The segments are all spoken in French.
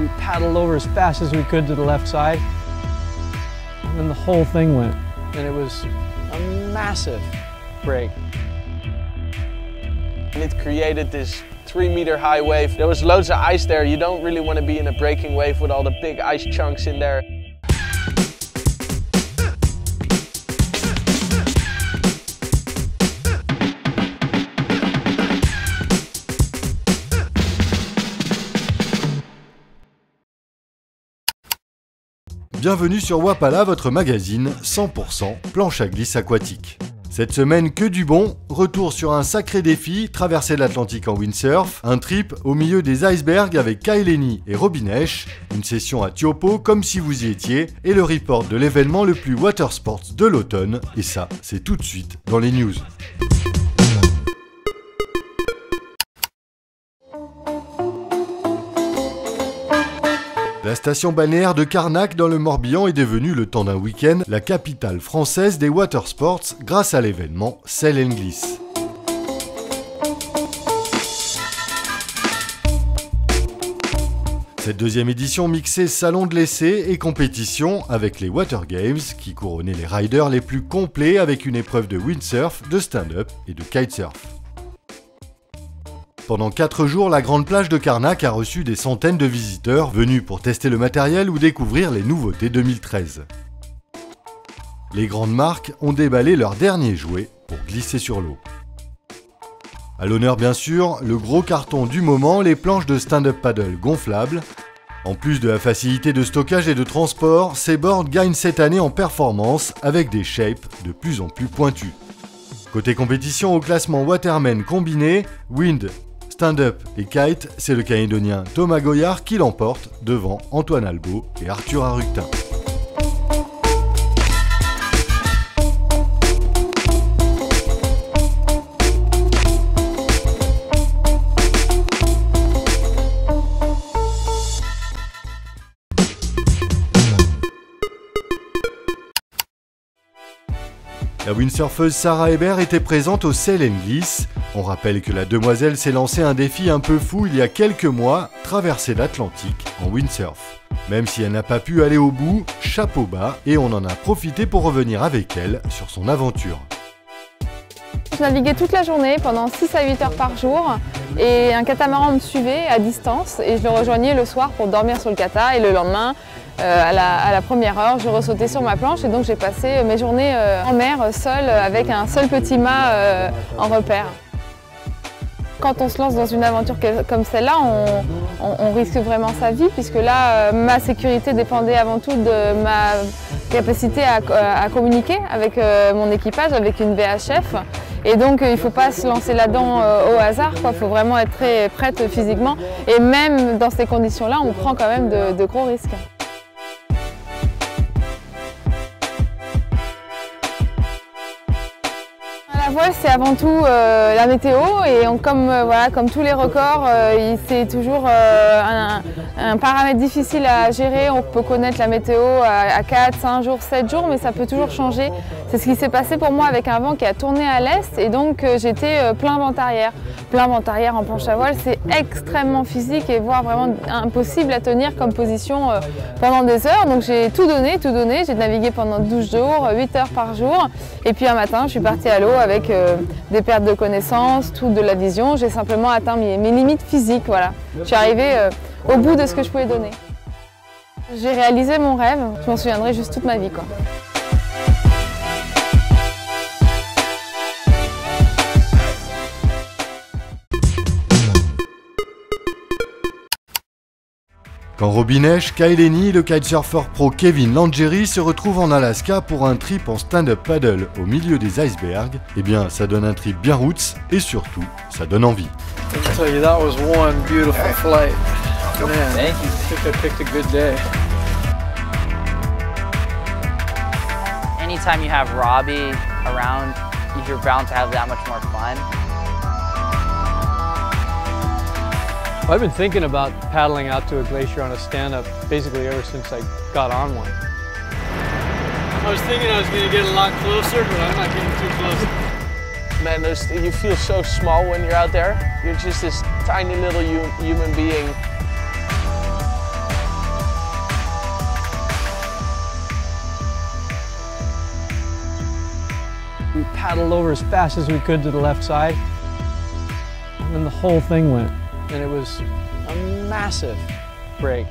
We paddled over as fast as we could to the left side, and then the whole thing went, and it was a massive break. And it created this 3-meter high wave. There was loads of ice there. You don't really want to be in a breaking wave with all the big ice chunks in there. Bienvenue sur Wapala, votre magazine 100% planche à glisse aquatique. Cette semaine, que du bon, retour sur un sacré défi, traverser l'Atlantique en windsurf, un trip au milieu des icebergs avec Kyle Henny et Robin Esch, une session à Tiopo comme si vous y étiez, et le report de l'événement le plus watersports de l'automne, et ça, c'est tout de suite dans les news. La station balnéaire de Carnac dans le Morbihan est devenue, le temps d'un week-end, la capitale française des watersports grâce à l'événement Sail & Glisse. Cette deuxième édition mixait salon de l'essai et compétition avec les Water Games qui couronnaient les riders les plus complets avec une épreuve de windsurf, de stand-up et de kitesurf. Pendant 4 jours, la grande plage de Carnac a reçu des centaines de visiteurs venus pour tester le matériel ou découvrir les nouveautés 2013. Les grandes marques ont déballé leurs derniers jouets pour glisser sur l'eau. À l'honneur bien sûr, le gros carton du moment, les planches de stand-up paddle gonflables. En plus de la facilité de stockage et de transport, ces boards gagnent cette année en performance avec des shapes de plus en plus pointus. Côté compétition, au classement Waterman combiné, Wind, Stand-up et Kite, c'est le Calédonien Thomas Goyard qui l'emporte devant Antoine Albo et Arthur Aructin. La windsurfeuse Sarah Hébert était présente au Sail & Glisse. On rappelle que la demoiselle s'est lancé un défi un peu fou il y a quelques mois, traverser l'Atlantique en windsurf. Même si elle n'a pas pu aller au bout, chapeau bas, et on en a profité pour revenir avec elle sur son aventure. Je naviguais toute la journée, pendant 6 à 8 heures par jour, et un catamaran me suivait à distance, et je le rejoignais le soir pour dormir sur le cata, et le lendemain, à la première heure, je ressautais sur ma planche, et donc j'ai passé mes journées en mer, seule, avec un seul petit mât en repère. Quand on se lance dans une aventure comme celle-là, on risque vraiment sa vie, puisque là, ma sécurité dépendait avant tout de ma capacité à communiquer avec mon équipage, avec une VHF. Et donc, il ne faut pas se lancer là-dedans au hasard, il faut vraiment être très prête physiquement. Et même dans ces conditions-là, on prend quand même de gros risques. La voile, c'est avant tout la météo et comme tous les records, c'est toujours un paramètre difficile à gérer. On peut connaître la météo à 4, 5 jours, 7 jours, mais ça peut toujours changer. C'est ce qui s'est passé pour moi avec un vent qui a tourné à l'est et donc j'étais plein vent arrière. Plein vent arrière en planche à voile, c'est extrêmement physique et voire vraiment impossible à tenir comme position pendant des heures. Donc j'ai tout donné, j'ai navigué pendant 12 jours, 8 heures par jour. Et puis un matin, je suis partie à l'eau avec des pertes de connaissances, tout de la vision. J'ai simplement atteint mes limites physiques, voilà. Je suis arrivée au bout de ce que je pouvais donner. J'ai réalisé mon rêve, je m'en souviendrai juste toute ma vie, quoi. Quand Robin Esch, Kyle Henny et le kitesurfer pro Kevin Langeri se retrouvent en Alaska pour un trip en stand-up paddle au milieu des icebergs, eh bien ça donne un trip bien roots et surtout, ça donne envie. I'll tell you, that was one beautiful flight. Man, thank you. I think I picked a good day. Anytime you have Robbie around, you're bound to have that much more fun. I've been thinking about paddling out to a glacier on a stand-up basically ever since I got on one. I was thinking I was going to get a lot closer, but I'm not getting too close. Man, you feel so small when you're out there. You're just this tiny little human being. paddled over as fast as we could to the left side. And then the whole thing went. And it was a massive break.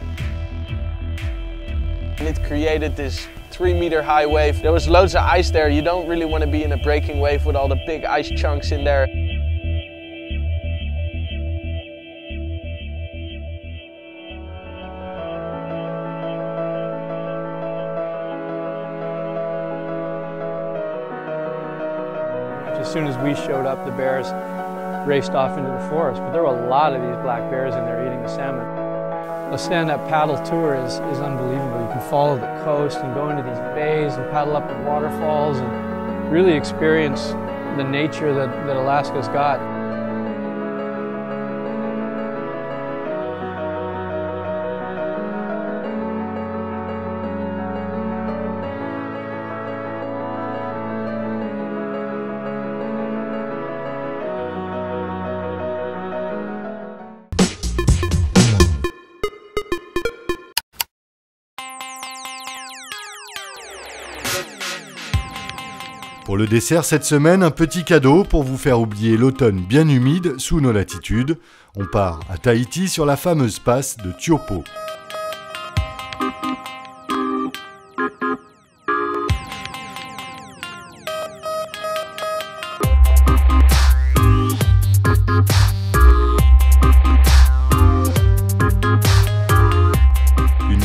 And it created this 3-meter high wave. There was loads of ice there. You don't really want to be in a breaking wave with all the big ice chunks in there. As soon as we showed up, the bears raced off into the forest. But there were a lot of these black bears in there eating the salmon. A stand-up paddle tour is unbelievable. You can follow the coast and go into these bays and paddle up the waterfalls and really experience the nature that Alaska's got. Pour le dessert cette semaine, un petit cadeau pour vous faire oublier l'automne bien humide sous nos latitudes. On part à Tahiti sur la fameuse passe de Tiopo.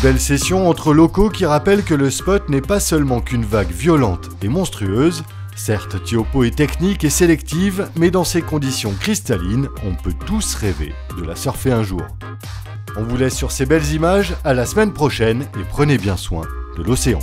Belle session entre locaux qui rappellent que le spot n'est pas seulement qu'une vague violente et monstrueuse. Certes, Tiopo est technique et sélective, mais dans ces conditions cristallines, on peut tous rêver de la surfer un jour. On vous laisse sur ces belles images, à la semaine prochaine et prenez bien soin de l'océan.